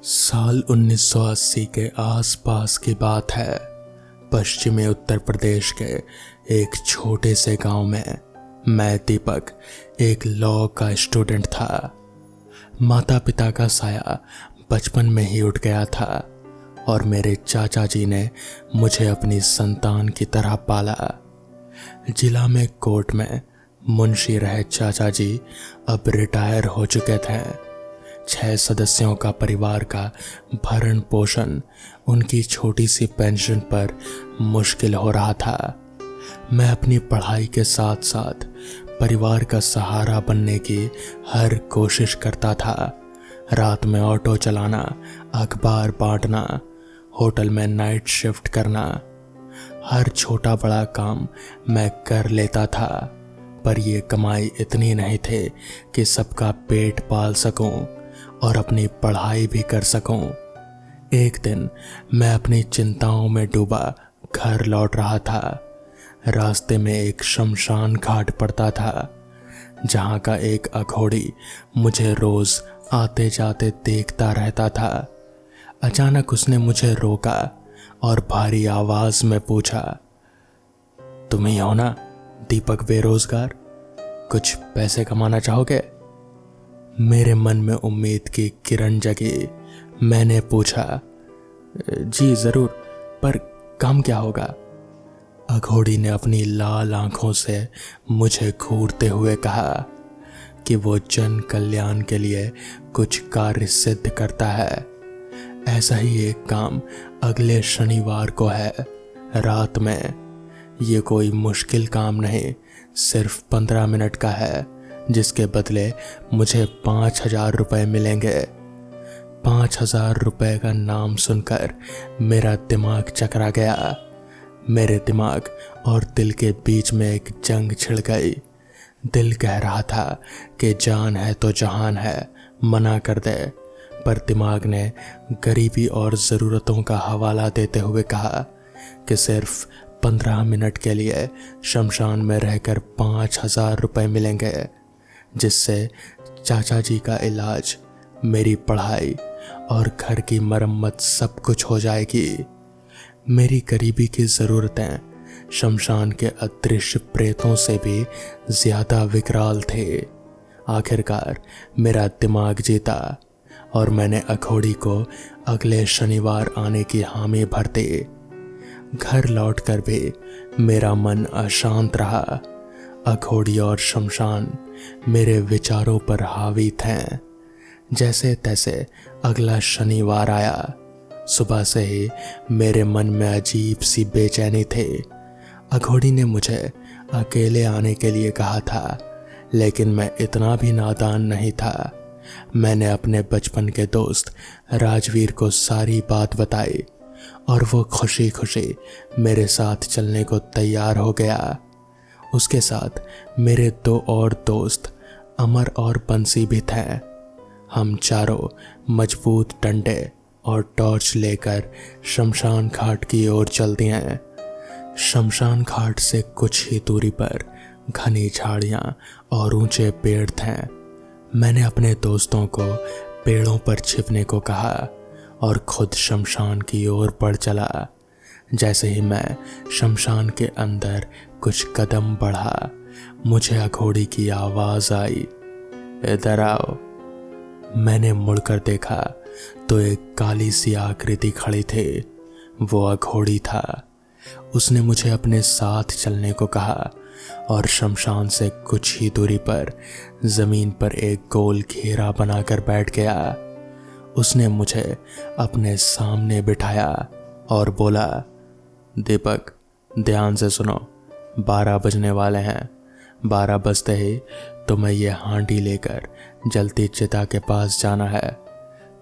साल 1980 के आसपास की बात है। पश्चिमी उत्तर प्रदेश के एक छोटे से गांव में मैं दीपक एक लॉ का स्टूडेंट था। माता पिता का साया बचपन में ही उठ गया था और मेरे चाचा जी ने मुझे अपनी संतान की तरह पाला। जिला में कोर्ट में मुंशी रहे चाचा जी अब रिटायर हो चुके थे। 6 सदस्यों का परिवार का भरण पोषण उनकी छोटी सी पेंशन पर मुश्किल हो रहा था। मैं अपनी पढ़ाई के साथ साथ परिवार का सहारा बनने की हर कोशिश करता था। रात में ऑटो चलाना, अखबार बांटना, होटल में नाइट शिफ्ट करना, हर छोटा बड़ा काम मैं कर लेता था। पर ये कमाई इतनी नहीं थे कि सबका पेट पाल सकूं और अपनी पढ़ाई भी कर सकूं। एक दिन मैं अपनी चिंताओं में डूबा घर लौट रहा था। रास्ते में एक शमशान घाट पड़ता था जहां का एक अघोड़ी मुझे रोज आते जाते देखता रहता था। अचानक उसने मुझे रोका और भारी आवाज में पूछा, तुम ही हो ना दीपक बेरोजगार? कुछ पैसे कमाना चाहोगे? मेरे मन में उम्मीद की किरण जगी। मैंने पूछा, जी जरूर, पर काम क्या होगा? अघोड़ी ने अपनी लाल आंखों से मुझे घूरते हुए कहा कि वो जन कल्याण के लिए कुछ कार्य सिद्ध करता है। ऐसा ही एक काम अगले शनिवार को है रात में। ये कोई मुश्किल काम नहीं, सिर्फ 15 मिनट का है, जिसके बदले मुझे 5,000 रुपए मिलेंगे। 5,000 रुपए का नाम सुनकर मेरा दिमाग चकरा गया। मेरे दिमाग और दिल के बीच में एक जंग छिड़ गई। दिल कह रहा था कि जान है तो जहान है, मना कर दे, पर दिमाग ने गरीबी और ज़रूरतों का हवाला देते हुए कहा कि सिर्फ 15 मिनट के लिए शमशान में रहकर 5,000 रुपए मिलेंगे, जिससे चाचा जी का इलाज, मेरी पढ़ाई और घर की मरम्मत सब कुछ हो जाएगी। मेरी गरीबी की ज़रूरतें शमशान के अदृश्य प्रेतों से भी ज़्यादा विकराल थे। आखिरकार मेरा दिमाग जीता और मैंने अघोड़ी को अगले शनिवार आने की हामी भर दी। घर लौटकर भी मेरा मन अशांत रहा। अघोड़ी और शमशान मेरे विचारों पर हावी थे। जैसे तैसे अगला शनिवार आया। सुबह से ही मेरे मन में अजीब सी बेचैनी थी। अघोड़ी ने मुझे अकेले आने के लिए कहा था, लेकिन मैं इतना भी नादान नहीं था। मैंने अपने बचपन के दोस्त राजवीर को सारी बात बताई और वो खुशी खुशी मेरे साथ चलने को तैयार हो गया। उसके साथ मेरे 2 और दोस्त अमर और बंसी भी थे। हम चारों मजबूत डंडे और टॉर्च लेकर शमशान घाट की ओर चल दिए। शमशान घाट से कुछ ही दूरी पर घनी झाड़ियां और ऊंचे पेड़ थे। मैंने अपने दोस्तों को पेड़ों पर छिपने को कहा और खुद शमशान की ओर बढ़ चला। जैसे ही मैं शमशान के अंदर कुछ कदम बढ़ा, मुझे अघोड़ी की आवाज आई, इधर आओ। मैंने मुड़कर देखा तो एक काली सी आकृति खड़ी थी। वो अघोड़ी था। उसने मुझे अपने साथ चलने को कहा और शमशान से कुछ ही दूरी पर जमीन पर एक गोल घेरा बनाकर बैठ गया। उसने मुझे अपने सामने बिठाया और बोला, दीपक ध्यान से सुनो, 12 बजने वाले हैं। 12 बजते ही तुम्हें ये हांडी लेकर जलती चिता के पास जाना है।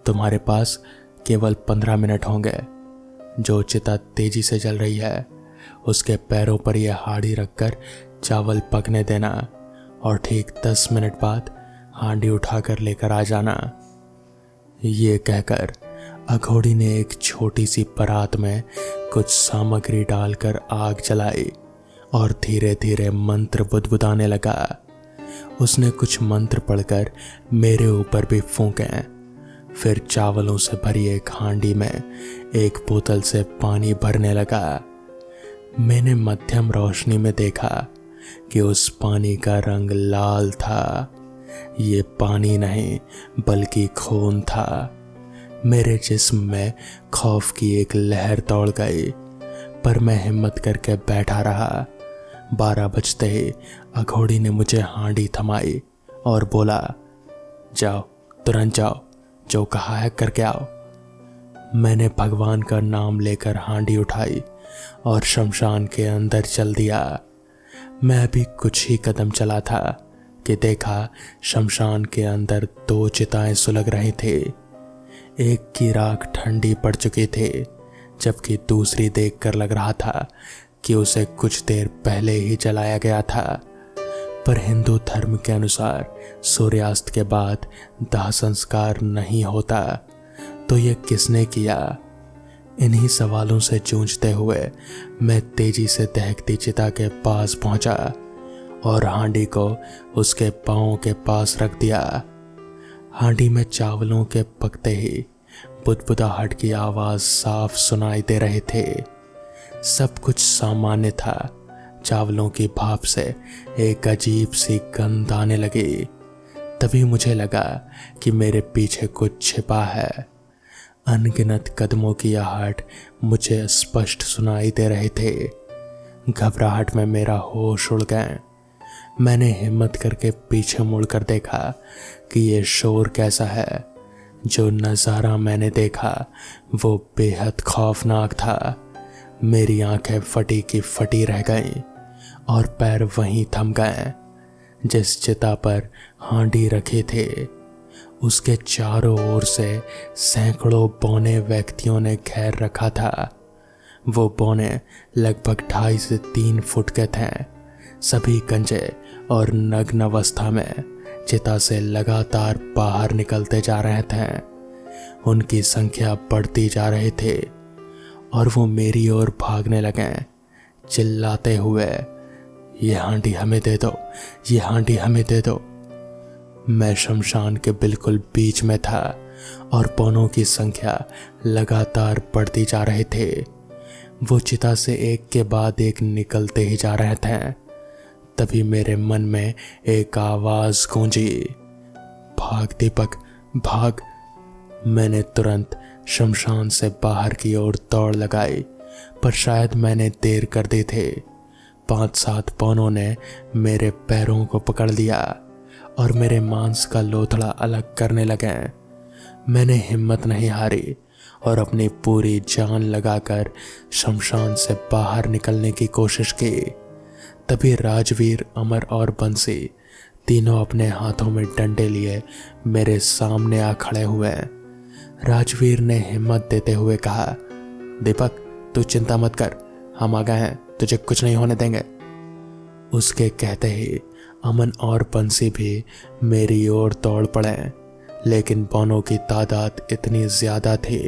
तुम्हारे पास केवल 15 मिनट होंगे। जो चिता तेजी से जल रही है उसके पैरों पर यह हांडी रखकर चावल पकने देना और ठीक 10 मिनट बाद हांडी उठाकर लेकर आ जाना। ये कहकर अघोड़ी ने एक छोटी सी परात में कुछ सामग्री डालकर आग जलाई और धीरे धीरे मंत्र बुदबुदाने लगा। उसने कुछ मंत्र पढ़कर मेरे ऊपर भी फूंके। फिर चावलों से भरी एक हांडी में एक बोतल से पानी भरने लगा। मैंने मध्यम रोशनी में देखा कि उस पानी का रंग लाल था। ये पानी नहीं बल्कि खून था। मेरे जिस्म में खौफ की एक लहर दौड़ गई, पर मैं हिम्मत करके बैठा रहा। 12 बजते ही अघोड़ी ने मुझे हांडी थमाई और बोला, जाओ, तुरंत जाओ, जो कहा है करके आओ। मैंने भगवान का नाम लेकर हांडी उठाई और शमशान के अंदर चल दिया। मैं अभी कुछ ही कदम चला था कि देखा शमशान के अंदर 2 चिताएं सुलग रही थी। एक की राख ठंडी पड़ चुकी थी, जबकि दूसरी देखकर लग रहा था कि उसे कुछ देर पहले ही जलाया गया था। पर हिंदू धर्म के अनुसार सूर्यास्त के बाद दाह संस्कार नहीं होता, तो ये किसने किया? इन्हीं सवालों से जूझते हुए मैं तेजी से दहकती चिता के पास पहुंचा और हांडी को उसके पांवों के पास रख दिया। हांडी में चावलों के पकते ही बुदबुदाहट की आवाज साफ सुनाई दे रहे थे। सब कुछ सामान्य था। चावलों की भाप से एक अजीब सी गंध आने लगी। तभी मुझे लगा कि मेरे पीछे कुछ छिपा है। अनगिनत कदमों की आहट मुझे स्पष्ट सुनाई दे रहे थे। घबराहट में मेरा होश उड़ गया। मैंने हिम्मत करके पीछे मुड़कर देखा कि ये शोर कैसा है। जो नज़ारा मैंने देखा वो बेहद खौफनाक था। मेरी आंखें फटी की फटी रह गईं और पैर वहीं थम गए जिस चिता पर हांडी रखे थे। उसके चारों ओर से सैकड़ों बौने व्यक्तियों ने घेर रखा था। वो बौने लगभग 2.5 से 3 फुट के थे। सभी गंजे और नग्न अवस्था में चिता से लगातार बाहर निकलते जा रहे थे। उनकी संख्या बढ़ती जा रही थी और वो मेरी ओर भागने लगे, चिल्लाते हुए, ये हांडी हमें दे दो, ये हांडी हमें दे दो। मैं शमशान के बिल्कुल बीच में था और बौनों की संख्या लगातार बढ़ती जा रही थी। वो चिता से एक के बाद एक निकलते ही जा रहे थे। तभी मेरे मन में एक आवाज गूंजी, भाग दीपक, भाग। मैंने तुरंत शमशान से बाहर की ओर दौड़ लगाई, पर शायद मैंने देर कर दी थी। 5-7 बौनों ने मेरे पैरों को पकड़ लिया और मेरे मांस का लोथड़ा अलग करने लगे। मैंने हिम्मत नहीं हारी और अपनी पूरी जान लगाकर शमशान से बाहर निकलने की कोशिश की। तभी राजवीर, अमर और बंसी तीनों अपने हाथों में डंडे लिए मेरे सामने आ खड़े हुए। राजवीर ने हिम्मत देते हुए कहा, दीपक, तू चिंता मत कर, हम आ गए हैं, तुझे कुछ नहीं होने देंगे। उसके कहते ही अमन और बंसी भी मेरी ओर दौड़ पड़े, लेकिन बौनों की तादाद इतनी ज्यादा थी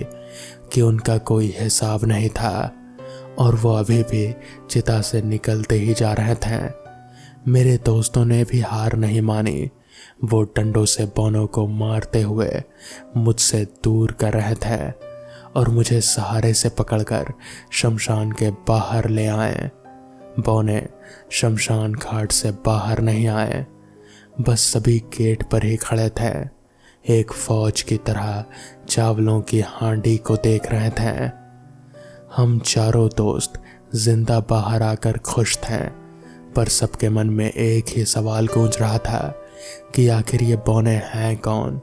कि उनका कोई हिसाब नहीं था और वो अभी भी चिता से निकलते ही जा रहे थे। मेरे दोस्तों ने भी हार नहीं मानी। वो डंडों से बौनों को मारते हुए मुझसे दूर कर रहे थे और मुझे सहारे से पकड़कर शमशान के बाहर ले आए। बौने शमशान घाट से बाहर नहीं आए, बस सभी गेट पर ही खड़े थे, एक फौज की तरह चावलों की हांडी को देख रहे थे। हम चारों दोस्त जिंदा बाहर आकर खुश थे, पर सबके मन में एक ही सवाल गूंज रहा था कि आखिर ये बौने हैं कौन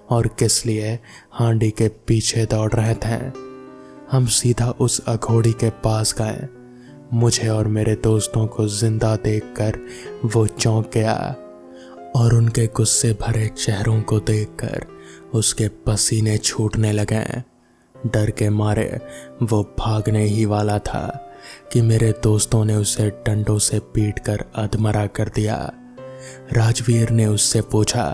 और किस लिए हांडी के पीछे दौड़ रहे थे। हम सीधा उस अघोड़ी के पास गए। मुझे और मेरे दोस्तों को जिंदा देखकर वो चौंक गया और उनके गुस्से भरे चेहरों को देखकर उसके पसीने छूटने लगे। डर के मारे वो भागने ही वाला था कि मेरे दोस्तों ने उसे डंडों से पीटकर अधमरा कर दिया। राजवीर ने उससे पूछा,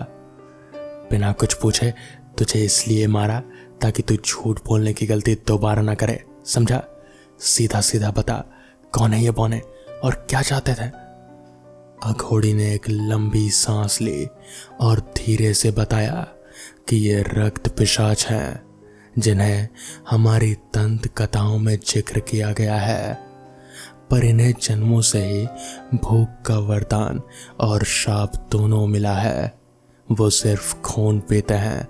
बिना कुछ पूछे तुझे इसलिए मारा ताकि तू झूठ बोलने की गलती दोबारा ना करे, समझा? सीधा सीधा बता, कौन है ये बौने और क्या चाहते थे? अघोड़ी ने एक लंबी सांस ली और धीरे से बताया, कि ये रक्त पिशाच हैं जिन्हें हमारी दंत कथाओं में जिक्र किया गया है, पर इन्हें जन्मों से ही भूख का वरदान और शाप दोनों मिला है। वो सिर्फ खून पीते हैं,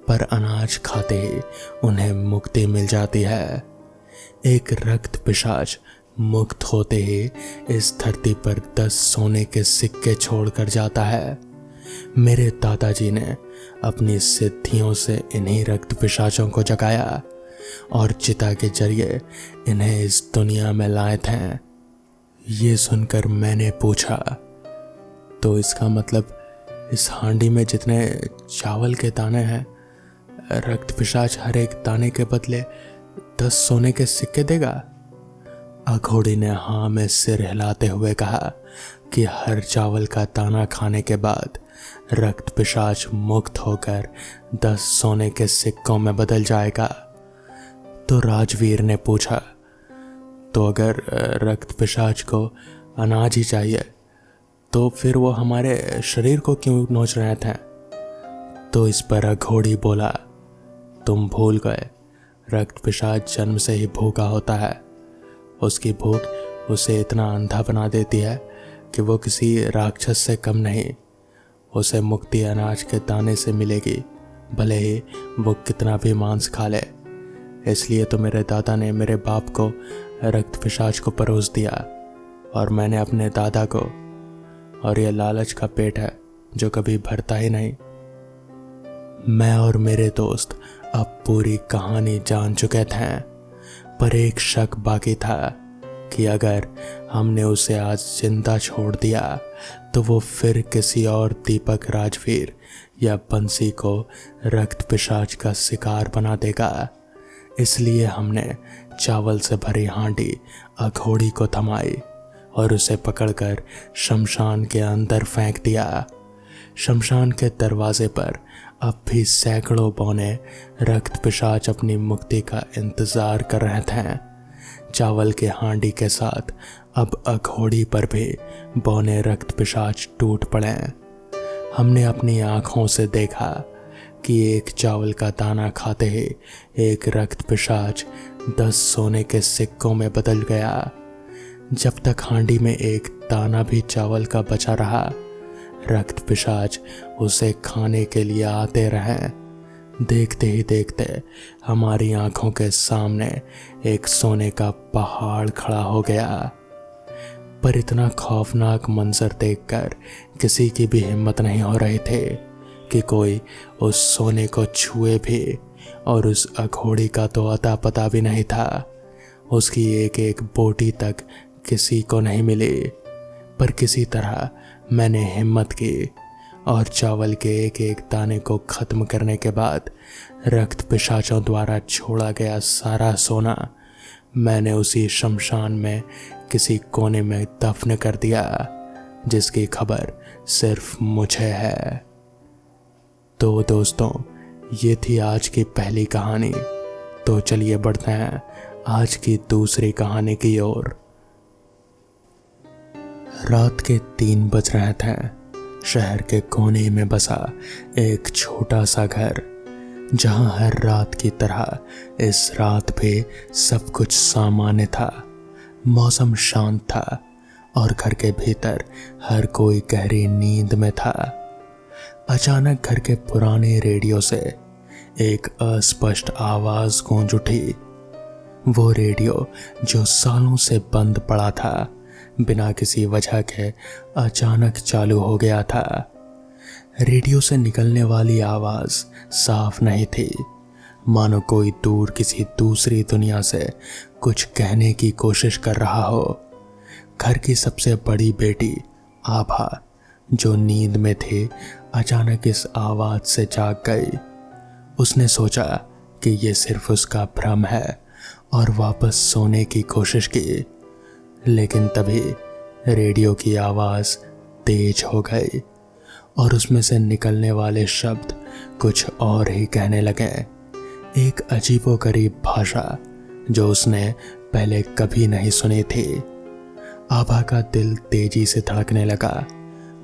पर अनाज खाते ही उन्हें मुक्ति मिल जाती है। एक रक्त पिशाच मुक्त होते ही इस धरती पर 10 सोने के सिक्के छोड़कर जाता है। मेरे दादाजी ने अपनी सिद्धियों से इन्हीं रक्त पिशाचों को जगाया और चिता के जरिए इन्हें इस दुनिया में लाए थे। ये सुनकर मैंने पूछा, तो इसका मतलब इस हांडी में जितने चावल के दाने हैं, रक्त पिशाच हर एक दाने के बदले 10 सोने के सिक्के देगा? अघोड़ी ने हाँ में सिर हिलाते हुए कहा कि हर चावल का दाना खाने के बाद रक्त पिशाच मुक्त होकर 10 सोने के सिक्कों में बदल जाएगा। तो राजवीर ने पूछा, तो अगर रक्त पिशाच को अनाज ही चाहिए तो फिर वो हमारे शरीर को क्यों नोच रहे थे? तो इस पर अघोड़ी बोला, तुम भूल गए, रक्त पिशाच जन्म से ही भूखा होता है। उसकी भूख उसे इतना अंधा बना देती है कि वो किसी राक्षस से कम नहीं। उसे मुक्ति अनाज के दाने से मिलेगी, भले ही वो कितना भी मांस खा ले। इसलिए तो मेरे दादा ने मेरे बाप को रक्त पिशाच को परोस दिया और मैंने अपने दादा को। और यह लालच का पेट है जो कभी भरता ही नहीं। मैं और मेरे दोस्त अब पूरी कहानी जान चुके थे, पर एक शक बाकी था कि अगर हमने उसे आज जिंदा छोड़ दिया तो वो फिर किसी और दीपक राजवीर या बंसी को रक्त पिशाच का शिकार बना देगा। इसलिए हमने चावल से भरी हांडी अघोड़ी को थमाई और उसे पकड़कर शमशान के अंदर फेंक दिया। शमशान के दरवाजे पर अब भी सैकड़ों बौने रक्त पिशाच अपनी मुक्ति का इंतजार कर रहे थे। चावल के हांडी के साथ अब अघोड़ी पर भी बौने रक्त पिशाच टूट पड़े। हमने अपनी आंखों से देखा कि एक चावल का दाना खाते ही एक रक्त पिशाच 10 सोने के सिक्कों में बदल गया। जब तक हांडी में एक दाना भी चावल का बचा रहा, रक्त पिशाच उसे खाने के लिए आते रहे। देखते ही देखते हमारी आंखों के सामने एक सोने का पहाड़ खड़ा हो गया। पर इतना खौफनाक मंजर देखकर किसी की भी हिम्मत नहीं हो रही थी कि कोई उस सोने को छुए भी, और उस अघोड़ी का तो अता पता भी नहीं था। उसकी एक एक बोटी तक किसी को नहीं मिली, पर किसी तरह मैंने हिम्मत की और चावल के एक एक दाने को खत्म करने के बाद रक्त पिशाचों द्वारा छोड़ा गया सारा सोना मैंने उसी शमशान में किसी कोने में दफन कर दिया, जिसकी खबर सिर्फ मुझे है। तो दोस्तों, ये थी आज की पहली कहानी। तो चलिए बढ़ते हैं आज की दूसरी कहानी की ओर। रात के 3 बज रहे थे। शहर के कोने में बसा एक छोटा सा घर, जहां हर रात की तरह इस रात भी सब कुछ सामान्य था। मौसम शांत था और घर के भीतर हर कोई गहरी नींद में था। अचानक घर के पुराने रेडियो से एक अस्पष्ट आवाज गूंज उठी। वो रेडियो जो सालों से बंद पड़ा था, बिना किसी वजह के अचानक चालू हो गया था। रेडियो से निकलने वाली आवाज साफ नहीं थी, मानो कोई दूर किसी दूसरी दुनिया से कुछ कहने की कोशिश कर रहा हो। घर की सबसे बड़ी बेटी आभा, जो नींद में थी, अचानक इस आवाज से जाग गई। उसने सोचा कि ये सिर्फ उसका भ्रम है और वापस सोने की कोशिश की, लेकिन तभी रेडियो की आवाज तेज हो गई और उसमें से निकलने वाले शब्द कुछ और ही कहने लगे। एक अजीबोगरीब भाषा जो उसने पहले कभी नहीं सुनी थी। आभा का दिल तेजी से धड़कने लगा।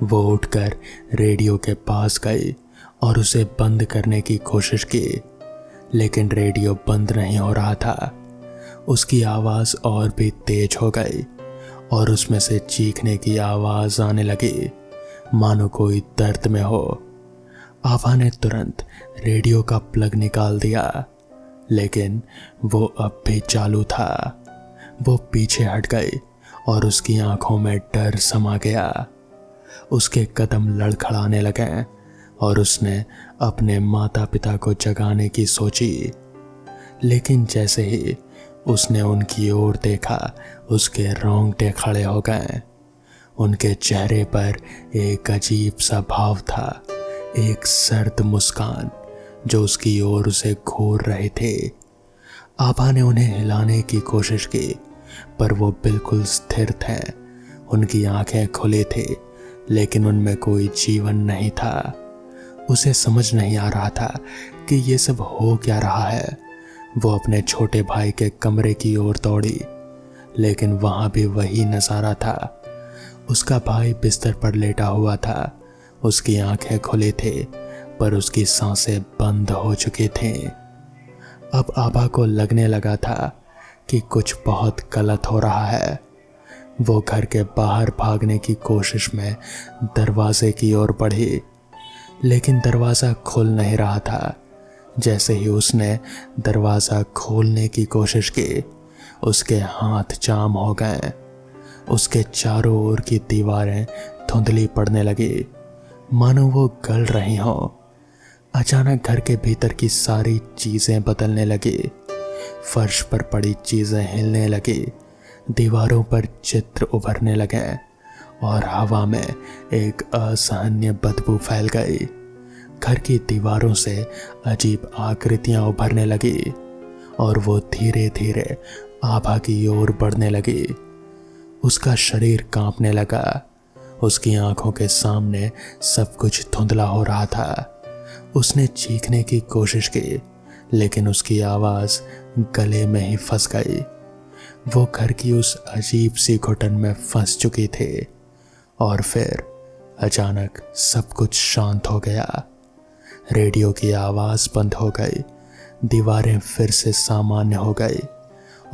वो उठकर रेडियो के पास गई और उसे बंद करने की कोशिश की, लेकिन रेडियो बंद नहीं हो रहा था। उसकी आवाज़ और भी तेज हो गई और उसमें से चीखने की आवाज़ आने लगी, मानो कोई दर्द में हो। आभा ने तुरंत रेडियो का प्लग निकाल दिया, लेकिन वो अब भी चालू था। वो पीछे हट गई और उसकी आंखों में डर समा गया। उसके कदम लड़खड़ाने लगे और उसने अपने माता पिता को जगाने की सोची, लेकिन जैसे ही उसने उनकी ओर देखा, उसके रोंगटे खड़े हो गए। उनके चेहरे पर एक अजीब सा भाव था, एक सर्द मुस्कान जो उसकी ओर उसे घूर रहे थे। आभा ने उन्हें हिलाने की कोशिश की, पर वो बिल्कुल स्थिर थे। उनकी आंखें खुली थी, लेकिन उनमें कोई जीवन नहीं था। उसे समझ नहीं आ रहा था कि ये सब हो क्या रहा है। वो अपने छोटे भाई के कमरे की ओर दौड़ी, लेकिन वहां भी वही नजारा था। उसका भाई बिस्तर पर लेटा हुआ था। उसकी आंखें खुली थी, पर उसकी सांसें बंद हो चुकी थीं। अब आभा को लगने लगा था कि कुछ बहुत गलत हो रहा है। वो घर के बाहर भागने की कोशिश में दरवाजे की ओर बढ़ी, लेकिन दरवाज़ा खुल नहीं रहा था। जैसे ही उसने दरवाज़ा खोलने की कोशिश की, उसके हाथ जाम हो गए। उसके चारों ओर की दीवारें धुंधली पड़ने लगी, मानो वो गल रही हों। अचानक घर के भीतर की सारी चीज़ें बदलने लगी। फर्श पर पड़ी चीज़ें हिलने लगी, दीवारों पर चित्र उभरने लगे और हवा में एक असहनीय बदबू फैल गई। घर की दीवारों से अजीब आकृतियां उभरने लगी और वो धीरे धीरे आभा की ओर बढ़ने लगी। उसका शरीर कांपने लगा। उसकी आंखों के सामने सब कुछ धुंधला हो रहा था। उसने चीखने की कोशिश की, लेकिन उसकी आवाज़ गले में ही फंस गई। वो घर की उस अजीब सी घुटन में फंस चुकी थी। और फिर अचानक सब कुछ शांत हो गया। रेडियो की आवाज़ बंद हो गई, दीवारें फिर से सामान्य हो गई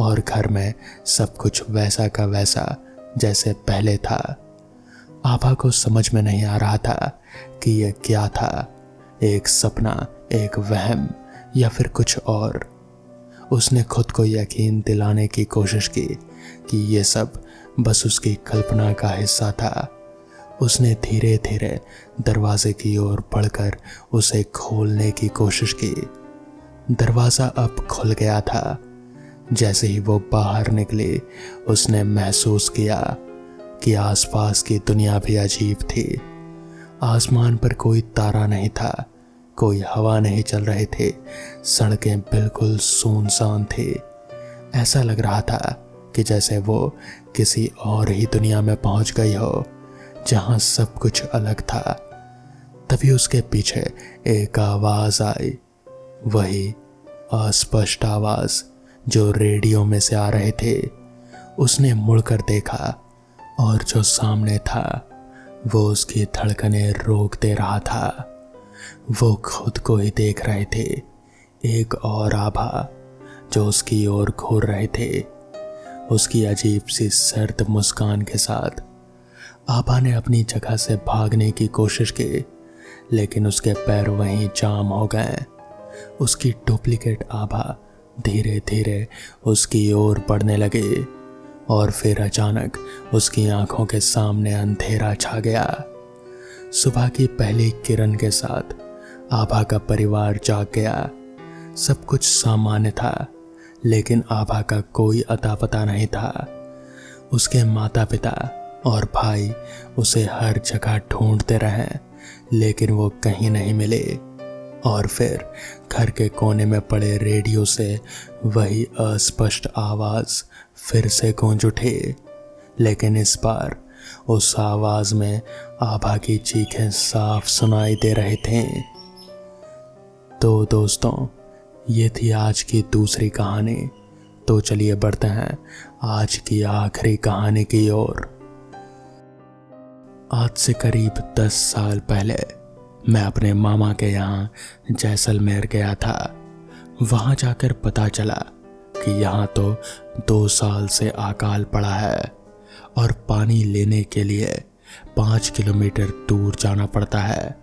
और घर में सब कुछ वैसा का वैसा जैसे पहले था। आभा को समझ में नहीं आ रहा था कि यह क्या था, एक सपना, एक वहम या फिर कुछ और। उसने खुद को यकीन दिलाने की कोशिश की कि ये सब बस उसकी कल्पना का हिस्सा था। उसने धीरे धीरे दरवाजे की ओर बढ़कर उसे खोलने की कोशिश की। दरवाज़ा अब खुल गया था। जैसे ही वो बाहर निकली, उसने महसूस किया कि आसपास की दुनिया भी अजीब थी। आसमान पर कोई तारा नहीं था, कोई हवा नहीं चल रही थी, सड़कें बिल्कुल सुनसान थी। ऐसा लग रहा था कि जैसे वो किसी और ही दुनिया में पहुंच गई हो, जहां सब कुछ अलग था। तभी उसके पीछे एक आवाज आई, वही अस्पष्ट आवाज जो रेडियो में से आ रहे थे। उसने मुड़कर देखा और जो सामने था वो उसकी धड़कनें रोक दे रहा था। वो खुद को ही देख रहे थे, एक और आभा जो उसकी ओर घूर रहे थे। उसकी अजीब सी सर्द मुस्कान के साथ आभा ने अपनी जगह से भागने की कोशिश की, लेकिन उसके पैर वहीं जाम हो गए। उसकी डुप्लीकेट आभा धीरे धीरे उसकी ओर बढ़ने लगी और फिर अचानक उसकी आंखों के सामने अंधेरा छा गया। सुबह की पहली किरण के साथ आभा का परिवार जाग गया। सब कुछ सामान्य था, लेकिन आभा का कोई अता पता नहीं था। उसके माता पिता और भाई उसे हर जगह ढूंढते रहे, लेकिन वो कहीं नहीं मिले। और फिर घर के कोने में पड़े रेडियो से वही अस्पष्ट आवाज फिर से गूंज उठी, लेकिन इस बार उस आवाज में आभा की चीखें साफ सुनाई दे रहे थे। तो दोस्तों, ये थी आज की दूसरी कहानी। तो चलिए बढ़ते हैं आज की आखिरी कहानी की ओर। आज से करीब 10 साल पहले मैं अपने मामा के यहाँ जैसलमेर गया था। वहां जाकर पता चला कि यहाँ तो 2 साल से अकाल पड़ा है और पानी लेने के लिए 5 किलोमीटर दूर जाना पड़ता है।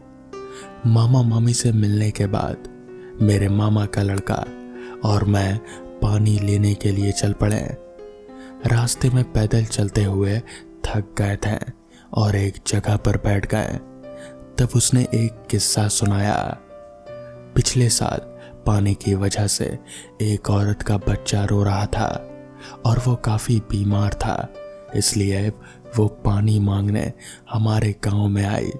मामा मामी से मिलने के बाद मेरे मामा का लड़का और मैं पानी लेने के लिए चल पड़े। रास्ते में पैदल चलते हुए थक गए थे और एक जगह पर बैठ गए। तब उसने एक किस्सा सुनाया। पिछले साल पानी की वजह से एक औरत का बच्चा रो रहा था और वो काफी बीमार था, इसलिए वो पानी मांगने हमारे गांव में आई,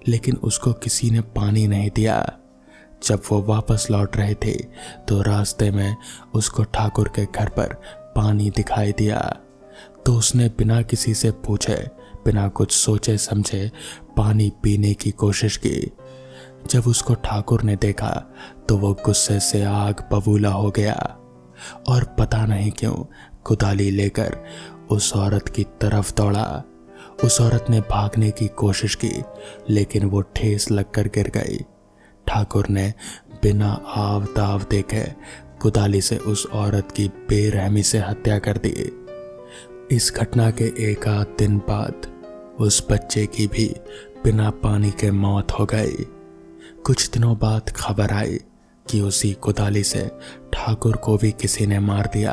लेकिन उसको किसी ने पानी नहीं दिया। जब वो वापस लौट रहे थे तो रास्ते में उसको ठाकुर के घर पर पानी दिखाई दिया, तो उसने बिना किसी से पूछे, बिना कुछ सोचे समझे पानी पीने की कोशिश की। जब उसको ठाकुर ने देखा तो वो गुस्से से आग बबूला हो गया और पता नहीं क्यों कुदाली लेकर उस औरत की तरफ दौड़ा। उस औरत ने भागने की कोशिश की, लेकिन वो ठेस लगकर गिर गई। ठाकुर ने बिना आव दाव देखे कुदाली से उस औरत की बेरहमी से हत्या कर दी। इस घटना के एक आध दिन बाद उस बच्चे की भी बिना पानी के मौत हो गई। कुछ दिनों बाद खबर आई कि उसी कुदाली से ठाकुर को भी किसी ने मार दिया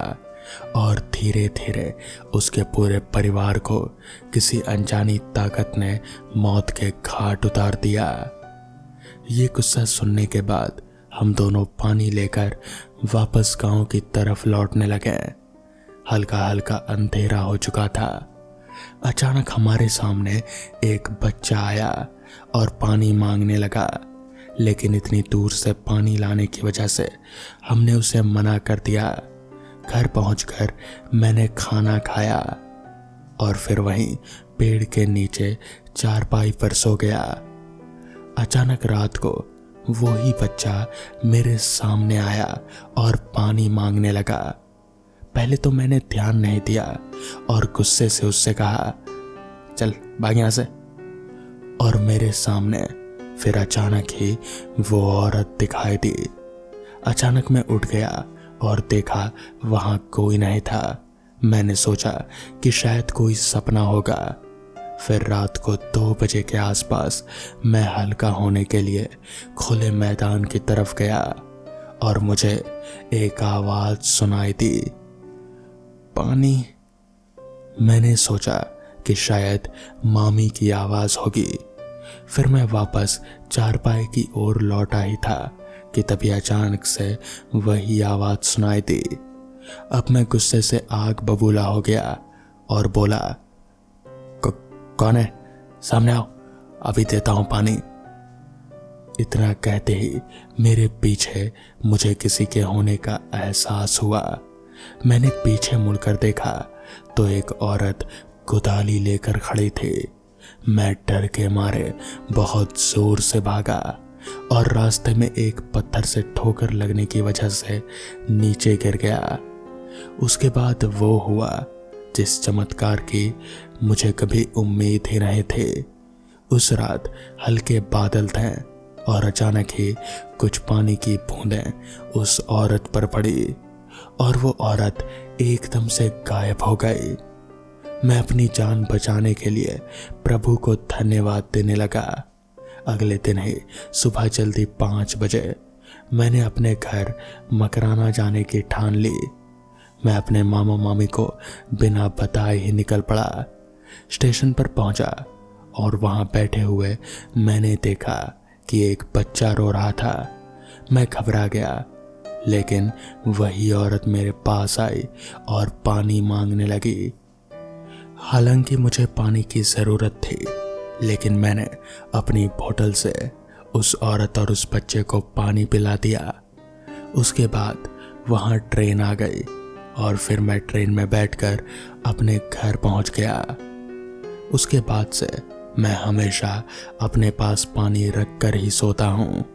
और धीरे धीरे उसके पूरे परिवार को किसी अनजानी ताकत ने मौत के घाट उतार दिया। ये किस्सा सुनने के बाद हम दोनों पानी लेकर वापस गांव की तरफ लौटने लगे। हल्का हल्का अंधेरा हो चुका था। अचानक हमारे सामने एक बच्चा आया और पानी मांगने लगा, लेकिन इतनी दूर से पानी लाने की वजह से हमने उसे मना कर दिया। घर पहुंचकर मैंने खाना खाया और फिर वहीं पेड़ के नीचे चारपाई पर सो गया। अचानक रात को वो ही बच्चा मेरे सामने आया और पानी मांगने लगा। पहले तो मैंने ध्यान नहीं दिया और गुस्से से उससे कहा, चल भाग यहां से। और मेरे सामने फिर अचानक ही वो औरत दिखाई दी। अचानक मैं उठ गया और देखा वहां कोई नहीं था। मैंने सोचा कि शायद कोई सपना होगा। फिर रात को 2 बजे के आसपास मैं हल्का होने के लिए खुले मैदान की तरफ गया और मुझे एक आवाज सुनाई दी, पानी। मैंने सोचा कि शायद मामी की आवाज होगी। फिर मैं वापस चारपाई की ओर लौटा ही था कि तभी अचानक से वही आवाज सुनाई दी। अब मैं गुस्से से आग बबूला हो गया और बोला, कौन है? सामने आओ, अभी देता हूं पानी। इतना कहते ही मेरे पीछे मुझे किसी के होने का एहसास हुआ। मैंने पीछे मुड़कर देखा तो एक औरत कुदाली लेकर खड़ी थी। मैं डर के मारे बहुत जोर से भागा और रास्ते में एक पत्थर से ठोकर लगने की वजह से नीचे गिर गया। उसके बाद वो हुआ जिस चमत्कार की मुझे कभी उम्मीद ही नहीं थी। उस रात हल्के बादल थे और अचानक ही कुछ पानी की बूंदें उस औरत पर पड़ी और वो औरत एकदम से गायब हो गई। मैं अपनी जान बचाने के लिए प्रभु को धन्यवाद देने लगा। अगले दिन ही सुबह जल्दी 5 बजे मैंने अपने घर मकराना जाने की ठान ली। मैं अपने मामा मामी को बिना बताए ही निकल पड़ा। स्टेशन पर पहुंचा और वहां बैठे हुए मैंने देखा कि एक बच्चा रो रहा था। मैं घबरा गया, लेकिन वही औरत मेरे पास आई और पानी मांगने लगी। हालांकि मुझे पानी की ज़रूरत थी, लेकिन मैंने अपनी बोतल से उस औरत और उस बच्चे को पानी पिला दिया। उसके बाद वहाँ ट्रेन आ गई और फिर मैं ट्रेन में बैठकर अपने घर पहुँच गया। उसके बाद से मैं हमेशा अपने पास पानी रख कर ही सोता हूँ।